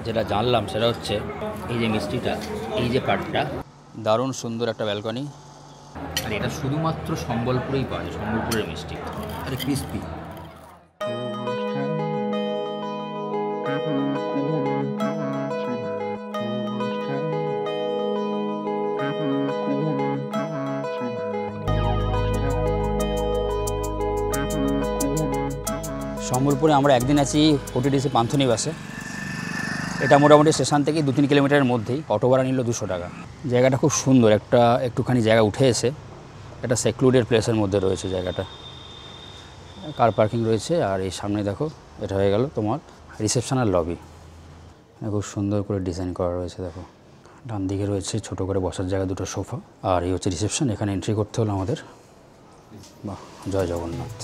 যেটা জানলাম সেটা হচ্ছে এই যে মিষ্টিটা, এই যে পার্টটা দারুণ সুন্দর একটা ব্যালকনি। আর এটা শুধুমাত্র সম্বলপুরেই পাওয়া যায়, সম্বলপুরের মিষ্টি। আর ক্রিস্পি। সম্বলপুরে আমরা একদিন আছি ওটিডিসি পান্থনিবাসে। এটা মোটামুটি স্টেশন থেকে 2-3 কিলোমিটারের মধ্যেই। অটো ভাড়া নিল 200 টাকা। জায়গাটা খুব সুন্দর, একটুখানি জায়গা উঠে এসে একটা সেক্লুডেড প্লেসের মধ্যে রয়েছে জায়গাটা। কার পার্কিং রয়েছে। আর এই সামনে দেখো, এটা হয়ে গেল তোমার রিসেপশন আর লবি। খুব সুন্দর করে ডিজাইন করা রয়েছে। দেখো ডান দিকে রয়েছে ছোট করে বসার জায়গা, দুটো সোফা। আর এই হচ্ছে রিসেপশন। এখানে এন্ট্রি করতে হলো আমাদের। বাহ, জয় জগন্নাথ।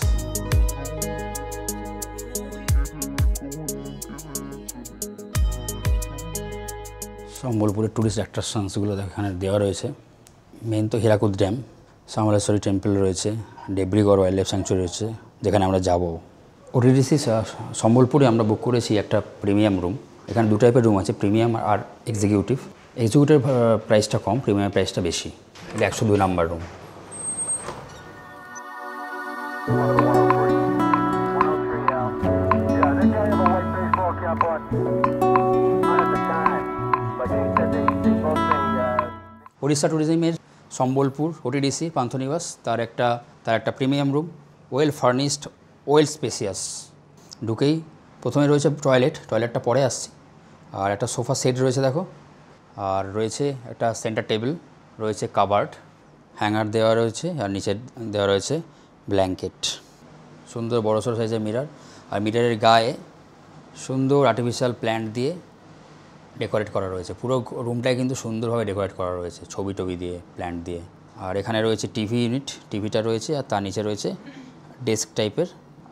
সম্বলপুরের ট্যুরিস্ট অ্যাট্রাকশনসগুলো এখানে দেওয়া রয়েছে। মেন তো হীরাকুদ ড্যাম, সামলেশ্বরী টেম্পল রয়েছে, ডেব্রিগড় ওয়াইল্ড লাইফ স্যাংচুয়ারি রয়েছে যেখানে আমরা যাব। ওটিডিসি সম্বলপুরে আমরা বুক করেছি একটা প্রিমিয়াম রুম। এখানে 2 টাইপের রুম আছে, প্রিমিয়াম আর এক্সিকিউটিভ। এক্সিকিউটিভ প্রাইসটা কম, প্রিমিয়াম প্রাইসটা বেশি। এটা 102 নাম্বার রুম। ওড়িশা ট্যুরিজমের সম্বলপুর ওটিডিসি পান্থনিবাস, তার একটা premium room, well furnished, well spacious. ঢুকেই প্রথমে রয়েছে টয়লেটটা পরে আসছে। আর একটা সোফা সেট রয়েছে দেখো। আর রয়েছে একটা সেন্টার টেবিল, রয়েছে কাবার্ড, হ্যাঙ্গার দেওয়া রয়েছে, আর নিচে দেওয়া রয়েছে ব্ল্যাঙ্কেট। সুন্দর বড়সড় সাইজের মিরর। আর মিররের গায়ে সুন্দর আর্টিফিশিয়াল প্ল্যান্ট দিয়ে ডেকোরেট করা রয়েছে। পুরো রুমটাই কিন্তু সুন্দরভাবে ডেকোরেট করা রয়েছে, ছবি দিয়ে, প্ল্যান্ট দিয়ে। আর এখানে রয়েছে টিভি ইউনিট, টিভিটা রয়েছে। আর তার নিচে রয়েছে ডেস্ক টাইপের।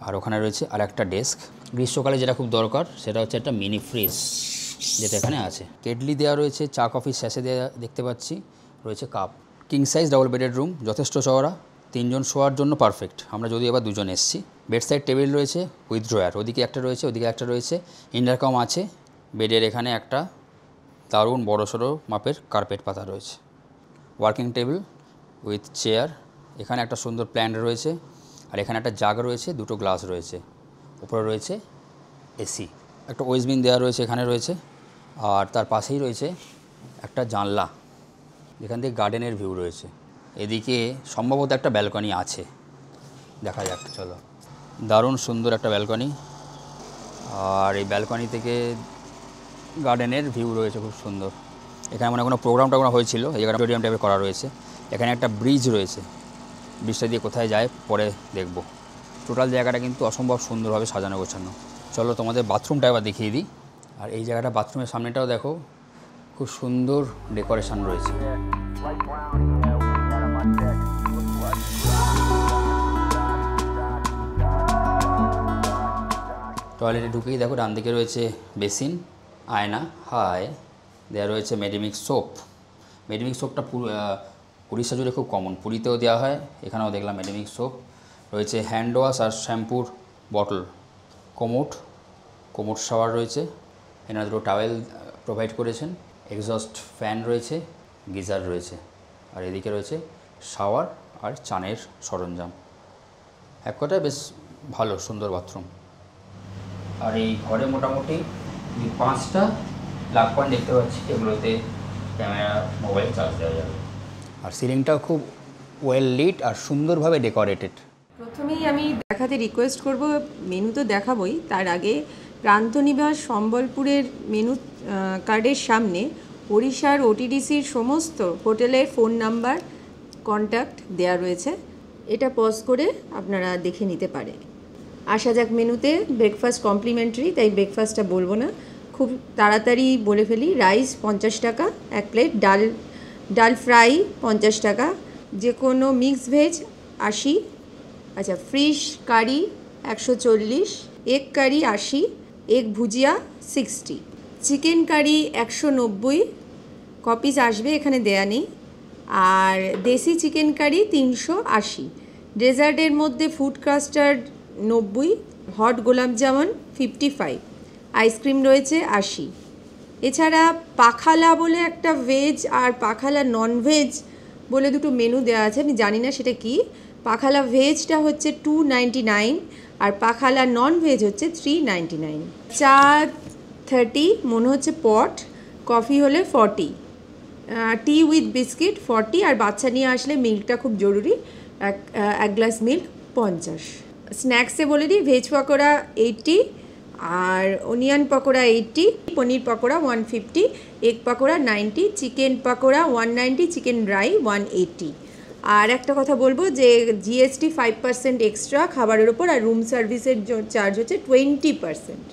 আর ওখানে রয়েছে আর একটা ডেস্ক। গ্রীষ্মকালে যেটা খুব দরকার সেটা হচ্ছে একটা মিনি ফ্রিজ, যেটা এখানে আছে। কেটলি দেওয়া রয়েছে, চা কফি স্যাশে দেওয়া দেখতে পাচ্ছি, রয়েছে কাপ। কিং সাইজ ডাবল বেডের রুম, যথেষ্ট চওড়া, 3 জন শোয়ার জন্য পারফেক্ট। আমরা যদি আবার 2 জন এসেছি। বেড সাইড টেবিল রয়েছে উইথ ড্রয়ার, ওদিকে একটা রয়েছে, ওদিকে একটা রয়েছে। ইন্টারকম আছে। বেডের এখানে একটা দারুণ বড়সড় মাপের কার্পেট পাতা রয়েছে। Working table with chair. এখানে একটা সুন্দর প্ল্যান্ট রয়েছে। আর এখানে একটা জাগ রয়েছে, 2টো গ্লাস রয়েছে। উপরে রয়েছে এসি, একটা ওয়েস্টবিন দেওয়া রয়েছে এখানে রয়েছে। আর তার পাশেই রয়েছে একটা জানলা, যেখান থেকে গার্ডেনের ভিউ রয়েছে। এদিকে সম্ভবত একটা ব্যালকনি আছে, দেখা যাক, চলো। দারুণ সুন্দর একটা ব্যালকনি। আর এই ব্যালকনি থেকে গার্ডেনের ভিউ রয়েছে খুব সুন্দর। এখানে মানে কোনো প্রোগ্রাম হয়েছিল, এই জায়গাটা স্টেডিয়াম টাইপের করা রয়েছে। এখানে একটা ব্রিজ রয়েছে, ব্রিজটা দিয়ে কোথায় যায় পরে দেখব। টোটাল জায়গাটা কিন্তু অসম্ভব সুন্দরভাবে সাজানো গোছানো। চলো তোমাদের বাথরুমটা এবার দেখিয়ে দিই। আর এই জায়গাটা, বাথরুমের সামনেটাও দেখো, খুব সুন্দর ডেকোরেশন রয়েছে। টয়লেটে ঢুকেই দেখো ডান দিকে রয়েছে বেসিন, আয়না, দেওয়া রয়েছে মেডিমিক্স সোপ। মেডিমিক্স সোপটা উড়িষ্যা জুড়ে খুব কমন, পুরীতেও দেওয়া হয়, এখানেও দেখলাম মেডিমিক্স সোপ রয়েছে। হ্যান্ড ওয়াশ আর শ্যাম্পুর বটল। কোমোড শাওয়ার রয়েছে, এনারা 2টো টাওয়েল প্রোভাইড করেছেন। এক্সস্ট ফ্যান রয়েছে, গিজার রয়েছে। আর এদিকে রয়েছে শাওয়ার আর চানের সরঞ্জাম। এক কথায় বেশ ভালো সুন্দর বাথরুম। আর এই ঘরে মোটামুটি 5টা প্লাগ পয়েন্ট দেখতে পাচ্ছি, এগুলোতে ক্যামেরা, মোবাইল চার্জ দেওয়া যাবে। আর সিলিংটাও খুব ওয়েল লিট আর সুন্দরভাবে ডেকোরেটেড। প্রথমেই আমি দেখাতে রিকোয়েস্ট করব, মেনু তো দেখাবই, তার আগে প্রান্তনিবাস সম্বলপুরের মেনু কার্ডের সামনে ওড়িশার ওটিডিসির সমস্ত হোটেলের ফোন নাম্বার, কন্ট্যাক্ট দেওয়া রয়েছে। এটা পজ করে আপনারা দেখে নিতে পারে। আসা যাক মেনুতে। ব্রেকফাস্ট কমপ্লিমেন্টারি, তাই ব্রেকফাস্টটা বলবো না, খুব তাড়াতাড়ি বলে ফেলি। রাইস 50 টাকা 1 প্লেট, ডাল ফ্রাই 50 টাকা, যে কোনো মিক্স ভেজ 80, আচ্ছা fish curry 140, egg curry 80, egg bhujia 60, chicken curry 190 কপিস আসবে, এখানে দেয়া নেই। আর দেশি চিকেন কারি 380। ডেজার্টের মধ্যে ফুড কাস্টার্ড 90, হট গোলাপ জামুন 55, আইসক্রিম রয়েছে 80। এছাড়া পাখালা বলে একটা ভেজ আর পাখালা নন ভেজ বলে দুটো মেনু দেওয়া আছে, আমি জানি না সেটা কি। পাখালা ভেজটা হচ্ছে 299 আর পাখালা নন ভেজ হচ্ছে 399। চা 30 মনে হচ্ছে পট, কফি হলে 40, টি উইথ বিস্কিট 40, আর বাচ্চা নিয়ে আসলে মিল্কটা খুব জরুরি, এক গ্লাস মিল্ক 50। স্ন্যাক্সে বলে দিই, ভেজ পকোড়া 80 আর onion pakora 80, paneer pakora 150, egg pakora 90, chicken pakora 190, chicken dry 180। আর একটা কথা বলবো যে জিএসটি 5% এক্সট্রা খাবারের ওপর, আর রুম সার্ভিসের চার্জ হচ্ছে 20%।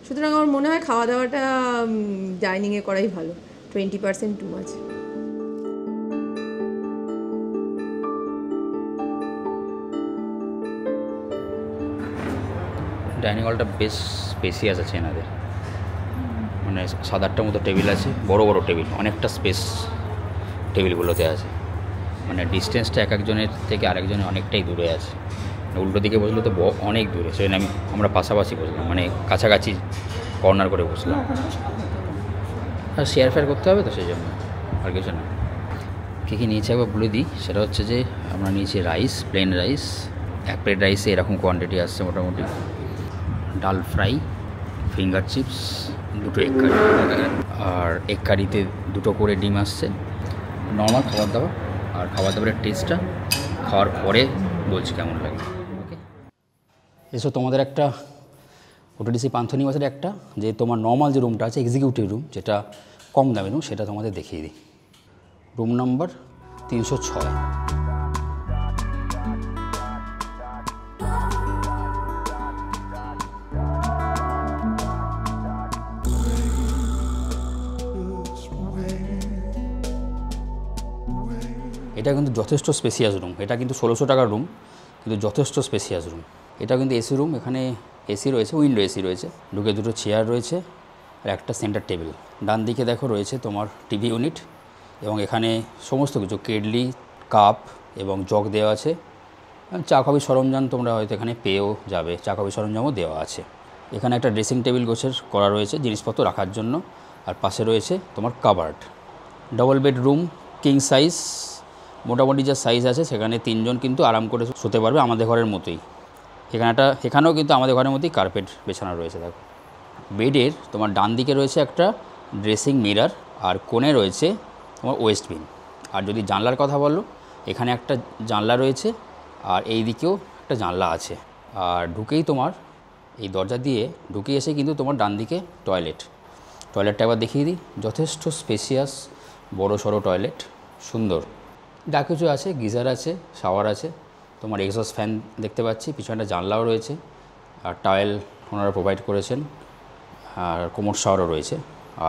সুতরাং আমার মনে হয় খাওয়া দাওয়াটা ডাইনিংয়ে করাই ভালো, 20% টু মাচ। ডাইনিং হলটা বেশ স্পেসিয়াস আছে এনাদের, মানে 7-8টার মতো টেবিল আছে, বড় বড় টেবিল, অনেকটা স্পেস টেবিলগুলোতে আছে। মানে ডিস্টেন্সটা এক একজনের থেকে আরেকজনের অনেকটাই দূরে আছে, উল্টো দিকে বসলে তো অনেক দূরে, সেখানে আমরা পাশাপাশি বসলাম, মানে কাছাকাছি কর্নার করে বসলাম। আর শেয়ার ফেয়ার করতে হবে তো সেই জন্য, আর কিছু না। কী কী নিয়েছি একবার বলে দিই, সেটা হচ্ছে যে আমরা নিয়েছি রাইস, প্লেন রাইস, 1 প্লেট রাইসে এরকম কোয়ান্টিটি আসছে মোটামুটি, ডাল ফ্রাই, ফিঙ্গার চিপস, 2টো এগ কারি, আর এগ কারিতে 2টো করে ডিম আসছে। নর্মাল খাবার দাবার, আর খাবার দাবারের টেস্টটা খাওয়ার পরে বলছি কেমন লাগে। ওকে, এসো তোমাদের একটা ওটিডিসি পান্থনিবাসের একটা, যে তোমার নর্মাল যে রুমটা আছে এক্সিকিউটিভ রুম, যেটা কম দামি রুম, সেটা তোমাদের দেখিয়ে দিই। Room number 306। এটা কিন্তু যথেষ্ট স্পেসিয়াস রুম, এটা কিন্তু 1600 টাকার রুম, কিন্তু যথেষ্ট স্পেসিয়াস রুম। এটা কিন্তু এসি রুম, এখানে এসি রয়েছে, উইন্ডো এসি রয়েছে, ঢুকে 2টো চেয়ার রয়েছে আর একটা সেন্টার টেবিল। ডান দিকে দেখো রয়েছে তোমার টিভি ইউনিট, এবং এখানে সমস্ত কিছু কেডলি, কাপ এবং জগ দেওয়া আছে। চা কফি সরঞ্জাম তোমরা হয়তো এখানে পেয়েও যাবে, চা কফি সরঞ্জামও দেওয়া আছে। এখানে একটা ড্রেসিং টেবিল গোছের করা রয়েছে জিনিসপত্র রাখার জন্য, আর পাশে রয়েছে তোমার covered. Double bedroom, king size, মোটামুটি যা সাইজ আছে সেখানে 3 জন কিন্তু আরাম করে শুতে পারবে, আমাদের ঘরের মতোই। এখানেও কিন্তু আমাদের ঘরের মতোই কার্পেট বেছানো রয়েছে। দেখো বেডের তোমার ডান দিকে রয়েছে একটা ড্রেসিং মিরর, আর কোণে রয়েছে তোমার ওয়েস্ট বিন। আর যদি জানলার কথা বলো, এখানে একটা জানলা রয়েছে, আর এই দিকেও একটা জানলা আছে। আর ঢুকেই তোমার এই দরজা দিয়ে ঢুকে এসে কিন্তু তোমার ডান দিকে টয়লেটটা একবার দেখিয়ে দিই। যথেষ্ট স্পেসিয়াস, বড় সড়ো টয়লেট, সুন্দর, যা কিছু আছে, গিজার আছে, শাওয়ার আছে, তোমার এক্সস্ট ফ্যান দেখতে পাচ্ছি, পিছনে একটা জানলাও রয়েছে, আর টাওয়েল ওনারা প্রোভাইড করেছেন, আর কোমোড শাওয়ারও রয়েছে,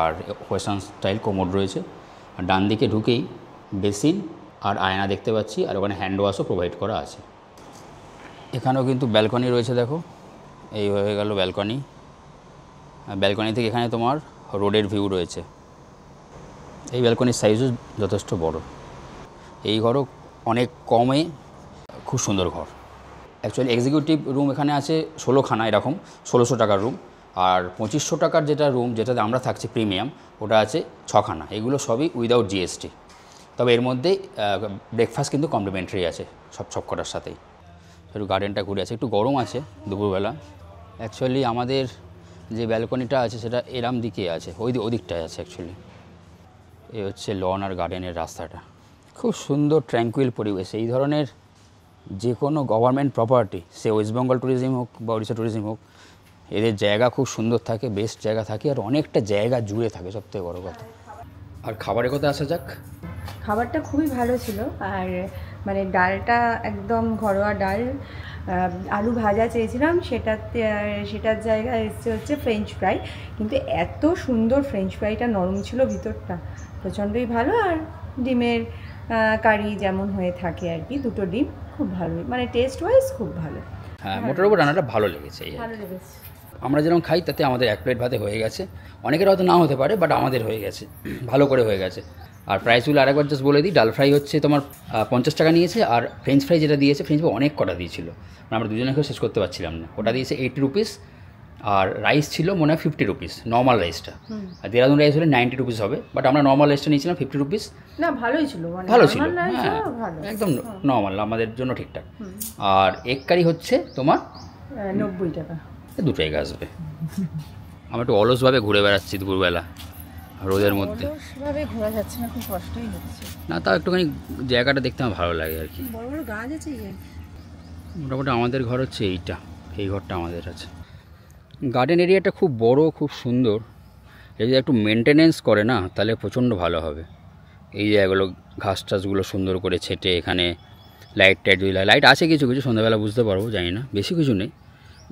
আর ওয়েস্টার্ন স্টাইল কোমোড রয়েছে। আর ডান দিকে ঢুকেই বেসিন আর আয়না দেখতে পাচ্ছি, আর ওখানে হ্যান্ড ওয়াশও প্রোভাইড করা আছে। এখানেও কিন্তু ব্যালকনি রয়েছে, দেখো এই হয়ে গেল ব্যালকনি। ব্যালকনি থেকে এখানে তোমার রোডের ভিউ রয়েছে। এই ব্যালকনির সাইজও যথেষ্ট বড়। এই ঘরও অনেক কমে খুব সুন্দর ঘর। অ্যাকচুয়ালি এক্সিকিউটিভ রুম এখানে আছে 16খানা, এরকম 1600 টাকার রুম, আর 2500 টাকার যেটা রুম, যেটাতে আমরা থাকছি প্রিমিয়াম, ওটা আছে 6খানা। এগুলো সবই উইদাউট জিএসটি। তবে এর মধ্যে ব্রেকফাস্ট কিন্তু কমপ্লিমেন্টারি আছে সব কটার সাথেই। একটু গার্ডেনটা ঘুরে আছে, একটু গরম আছে দুপুরবেলা। অ্যাকচুয়ালি আমাদের যে ব্যালকনিটা আছে সেটা এরাম দিকে আছে, ওদিকটায় আছে অ্যাকচুয়ালি। এই হচ্ছে লন আর গার্ডেনের রাস্তাটা, খুব সুন্দর ট্র্যাঙ্কুইল পরিবেশ। এই ধরনের যে কোনো গভর্নমেন্ট প্রপার্টি, সে ওয়েস্ট বেঙ্গল ট্যুরিজম হোক বা উড়িষ্যা ট্যুরিজম হোক, এদের জায়গা খুব সুন্দর থাকে, বেস্ট জায়গা থাকে, আর অনেকটা জায়গা জুড়ে থাকে, সবথেকে বড় কথা। আর খাবারের কথা আসা যাক। খাবারটা খুবই ভালো ছিল, আর মানে ডালটা একদম ঘরোয়া ডাল। আলু ভাজা চেয়েছিলাম, সেটার জায়গায় এসছে হচ্ছে ফ্রেঞ্চ ফ্রাই, কিন্তু এত সুন্দর ফ্রেঞ্চ ফ্রাইটা, নরম ছিল ভিতরটা, প্রচণ্ডই ভালো। আর ডিমের কারি যেমন হয়ে থাকে আর কি, 2টো ডিম, খুব ভালো, মানে টেস্ট ওয়াইজ খুব ভালো। হ্যাঁ, মোটের উপর রান্নাটা ভালো লেগেছে। আমরা যেরকম খাই তাতে আমাদের 1 প্লেট ভাতে হয়ে গেছে। অনেকের হয়তো না হতে পারে, বাট আমাদের হয়ে গেছে, ভালো করে হয়ে গেছে। আর প্রাইসগুলো আরেকবার জাস্ট বলে দিই, ডাল ফ্রাই হচ্ছে তোমার 50 টাকা নিয়েছে, আর ফ্রেঞ্চ ফ্রাই যেটা দিয়েছে, ফ্রেঞ্চ ফ্রাই অনেক কটা দিয়েছিল, মানে আমরা দুজনে কেউ শেষ করতে পারছিলাম না। ওটা দিয়েছে 80 রুপিস, আর রাইস ছিল মনে হয় 50 রুপিস নর্মাল রাইসটা, আর দেরাদুন রাইস হলে 90 রুপিস হবে, বাট আমরা নর্মাল রাইসটা নিয়েছিলাম 50 রুপিস। না ভালোই ছিল, মানে ভালো ছিল, হ্যাঁ একদম নর্মাল আমাদের জন্য ঠিকঠাক। আর এগ কারি হচ্ছে তোমার 90 টাকা, দুটো এগ আসবে। আমরা একটু অলসভাবে ঘুরে বেড়াচ্ছি দুপুরবেলা রোদের মধ্যে, অলসভাবে ঘোরা যাচ্ছে না, খুব কষ্টই হচ্ছে। না তাও একটুখানি জায়গাটা দেখতে আমার ভালো লাগে আর কি। বড় বড় গাছ আছে, মোটামুটি আমাদের ঘর হচ্ছে এইটা, এই ঘরটা আমাদের আছে। গার্ডেন এরিয়াটা খুব বড়, খুব সুন্দর। এই যদি একটু মেনটেনেন্স করে না তাহলে প্রচণ্ড ভালো হবে। এই জায়গাগুলো ঘাস টাসগুলো সুন্দর করে ছেটে, এখানে লাইট টাইট যদি লাইট আছে কিছু কিছু, সন্ধ্যাবেলা বুঝতে পারবো, জানি না, বেশি কিছু নেই,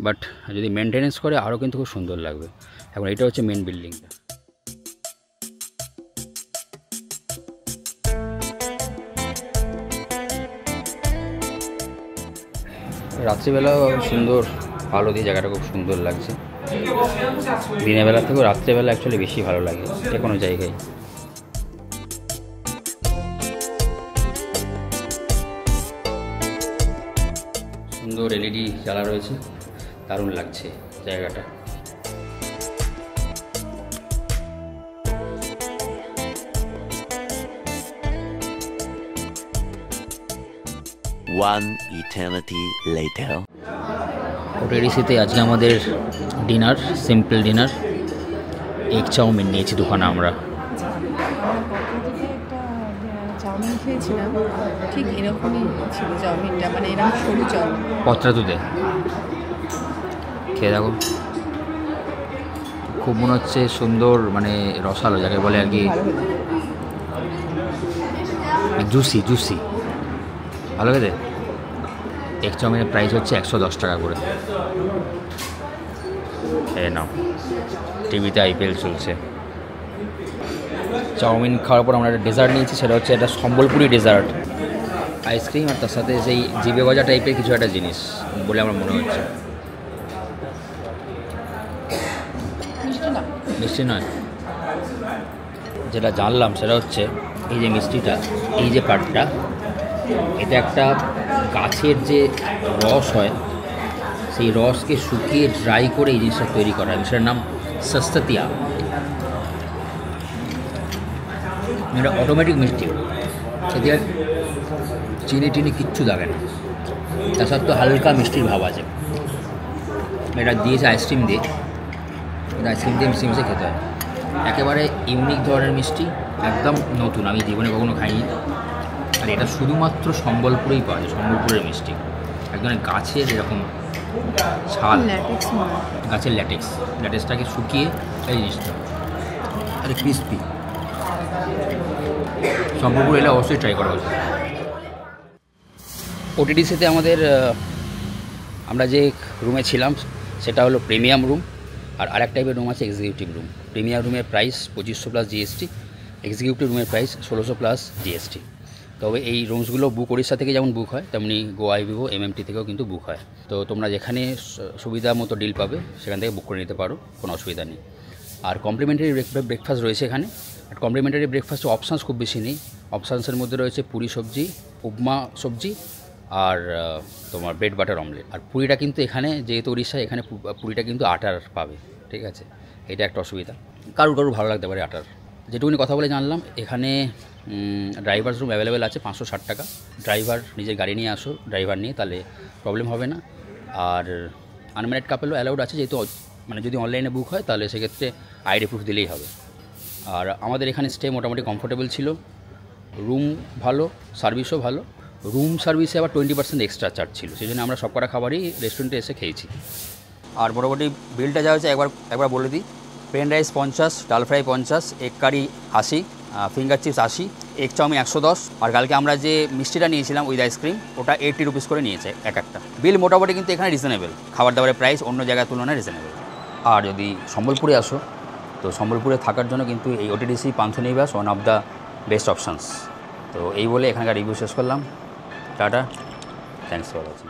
বাট যদি মেনটেনেন্স করে আরও কিন্তু খুব সুন্দর লাগবে। এখন এটা হচ্ছে মেন বিল্ডিংটা। রাত্রিবেলাও সুন্দর আলো দিয়ে জায়গাটা খুব সুন্দর লাগছে। দিনের বেলা থেকেও রাত্রেবেলা অ্যাকচুয়ালি বেশি ভালো লাগে যে কোনো জায়গায়। সুন্দর এলইডি জ্বালা রয়েছে, দারুণ লাগছে জায়গাটা। One eternity later. ওটিডিসিতে আজকে আমাদের dinner, simple dinner, egg chowmein নিয়েছি দোকানে আমরা। চাউমিন খেয়েছিলাম, ঠিক এরকমই ছিল চাউমিনটা, মানে এরকম সরু চাউমিন। পত্রাতুতে খেয়ে দেখো, খুব মনে হচ্ছে সুন্দর, মানে রসালো যাকে বলে আর কি, জুসি জুসি, ভালো খেতে। এগ চাউমিনের প্রাইস হচ্ছে 110 টাকা করে। খেয়ে নাও, টিভিতে আইপিএল চলছে। চাউমিন খাওয়ার পর আমরা একটা ডেজার্ট নিয়েছি, সেটা হচ্ছে একটা সম্বলপুরি ডেজার্ট, আইসক্রিম আর তার সাথে সেই জিভে গজা টাইপের কিছু একটা জিনিস বলে আমার মনে হচ্ছে। মিষ্টি নয়, যেটা জানলাম সেটা হচ্ছে এই যে মিষ্টিটা, এই যে পার্টটা, এটা একটা গাছের যে রস হয়, সেই রসকে শুকিয়ে ড্রাই করে এই জিনিসটা তৈরি করা হয়, সেটার নাম সস্তাতিয়া। এটা অটোমেটিক মিষ্টি, এতে চিনি টিনি কিচ্ছু লাগে না, তার সত্ত্বেও হালকা মিষ্টির ভাব আছে। এটা দিয়েছে আইসক্রিম দিয়ে, এটা আইসক্রিম দিয়ে মিশিয়ে মিশিয়ে খেতে হয়। একেবারে ইউনিক ধরনের মিষ্টি, একদম নতুন, আমি জীবনে কখনো খাইনি। আর এটা শুধুমাত্র সম্বলপুরেই পাওয়া যায়, সম্বলপুরের মিষ্টি, একদম গাছের এরকম ছাল, গাছের ল্যাটেক্সটাকে শুকিয়ে এই জিনিসটা, আরে ক্রিস্পি। সম্বলপুর এলে অবশ্যই ট্রাই করা উচিত। ওটিডিসিতে আমাদের আমরা যে রুমে ছিলাম সেটা হলো প্রিমিয়াম রুম, আর আরেক টাইপের রুম আছে এক্সিকিউটিভ রুম। প্রিমিয়াম রুমের প্রাইস 2500 প্লাস জিএসটি, এক্সিকিউটিভ রুমের প্রাইস 1600 প্লাস জিএসটি। তবে এই রুমসগুলো বুক ওড়িশা থেকে যেমন বুক হয়, তেমনি গোয়া ভিভো এমএমটি থেকেও কিন্তু বুক হয়। তো তোমরা যেখানে সুবিধা মতো ডিল পাবে সেখান থেকে বুক করে নিতে পারো, কোনো অসুবিধা নেই। আর কমপ্লিমেন্টারি ব্রেকফাস্ট রয়েছে এখানে। আর কমপ্লিমেন্টারি ব্রেকফাস্টে অপশানস খুব বেশি নেই, অপশানসের মধ্যে রয়েছে পুরি সবজি, উপমা সবজি, আর তোমার ব্রেড বাটার অমলেট। আর পুরিটা কিন্তু এখানে যেহেতু উড়িষ্যা, এখানে পুরিটা কিন্তু আটার পাবে, ঠিক আছে, এটা একটা অসুবিধা। কারুর ভালো লাগতে পারে আটার। যেটুকুনি কথা বলে জানলাম, এখানে ড্রাইভার্স রুম অ্যাভেলেবেল আছে 560 টাকা। ড্রাইভার নিজের গাড়ি নিয়ে আসো, ড্রাইভার নিয়ে, তাহলে প্রবলেম হবে না। আর আনম্যারিড কাপেলও অ্যালাউড আছে, যেহেতু মানে যদি অনলাইনে বুক হয় তাহলে সেক্ষেত্রে আইডি প্রুফ দিলেই হবে। আর আমাদের এখানে স্টে মোটামুটি কমফোর্টেবল ছিল, রুম ভালো, সার্ভিসও ভালো। রুম সার্ভিসে আবার 20% এক্সট্রা চার্জ ছিল, সেই জন্য আমরা সবকটা খাবারই রেস্টুরেন্টে এসে খেয়েছি। আর মোটামুটি বিলটা যা হয়েছে একবার বলে দিই। Plane rice 50, dal fry 50, egg curry 80, finger chips 80, egg chowmein 110। আর কালকে আমরা যে মিষ্টিটা নিয়েছিলাম উইথ আইসক্রিম, ওটা 80 রুপিস করে নিয়েছে এক একটা। বিল মোটামুটি কিন্তু এখানে রিজনেবল, খাবার দাবারের প্রাইস অন্য জায়গার তুলনায় রিজনেবল। আর যদি সম্বলপুরে আসো, তো সম্বলপুরে থাকার জন্য কিন্তু এই OTDC Panthanivas one of the best options. তো এই বলে এখানকার রিভিউ শেষ করলাম। Tata, thanks for watching.